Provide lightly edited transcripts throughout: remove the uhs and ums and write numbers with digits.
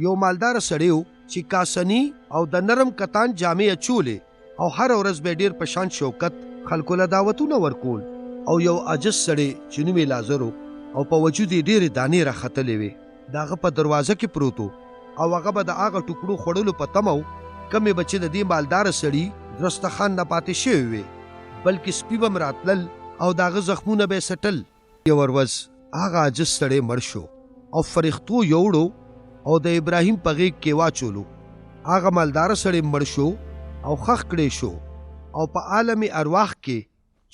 یو مالدار سړی و چې کاسنی او د نرم کتان جامې اچولې او هر ورځ به ډیر په شان شوکت خلکو له دعوتونه ورکول او یو عاجز سړی چې نوم یې لازر او په وجود یې ډېرې دانې راختلې وې د هغه په دروازه کې پروت او هغه به د هغه ټوکړو خوړلو په تمه و کمې به چې د دې مالداره سړي درستخان نه پاتې شوي وې بلکې سپي به م راتلل او د هغه زخمونه به یې څټل یو ورځ هغه عاجز سړی مړ شو او فرښتو یوړو او د ابراهیم په غېږ کې واچولو هغه مالداره سړی مړ شو او خښ کړی شو او په عالم ارواح کې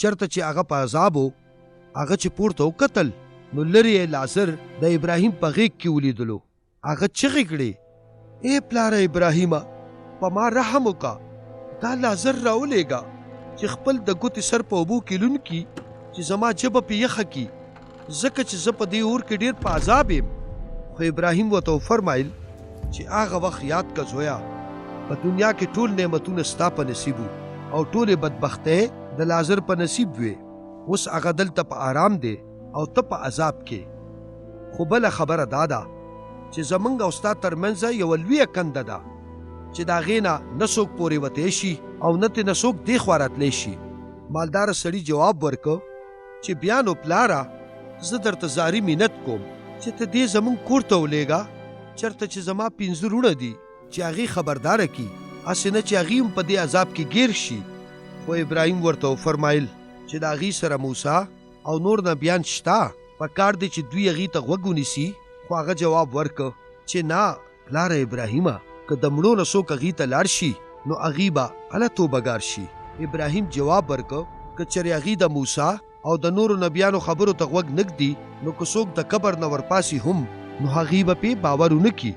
چرته چې هغه په عذاب و هغه چې پورته وکتل نو لرې یې لازر د ابراهیم په غېږ کې ولیدلو هغه چغې کړې ای پلاره ابراهیمه په ما رحم وکړه دا لازر راولېږه چې خپل د ګوتې سر په اوبو کې لوند کړي چې زما ژبه پې یخه کړي ځکه چې زه په دې اور کې ډېر په عذاب یم خو ابراهیم ورته وفرمایل چې هغه وخت یاد که زویه په دنیا کې ټول نعمتونه ستا په نصیب او ټولې بدبختۍ د لازر په نصیب وې اوس هغه دلته په آرام دی او ته په عذاب کې خو بله خبره دا ده چې زمونږ او ستا ترمنځه یوه لویه کنده ده چې د هغې نه څوک پورې وتی شي او نه ترې نه څوک دې خوا راتلی شي مالداره سړي جواب ورکړ چې بیا نو پلاره زه درته زاري منت کوم چې ته دې زمونږ کور ته ولېږه چېرته چې زما 5 وروڼه دي چې هغې خبرداره کړي هسې نه چې هغې هم په دې عذاب کې ګیر شي خو ابراهیم ورته وفرمایل چې د هغې سره موسی او نور نبیان شته په کار دی چې دوی هغې ته غوږ ونیسي خو هغه جواب ورکړ چې نه پلاره ابراهیمه که د مړو نه څوک هغې ته لاړ شي نو هغې به هله توبهګار شي ابراهیم جواب ورکړ که چېرې هغې د موسی او د نورو نبیانو خبرو ته غوږ نږدي نو که څوک د قبر نه ورپاسي هم نو هغې به پې باور ونه کړي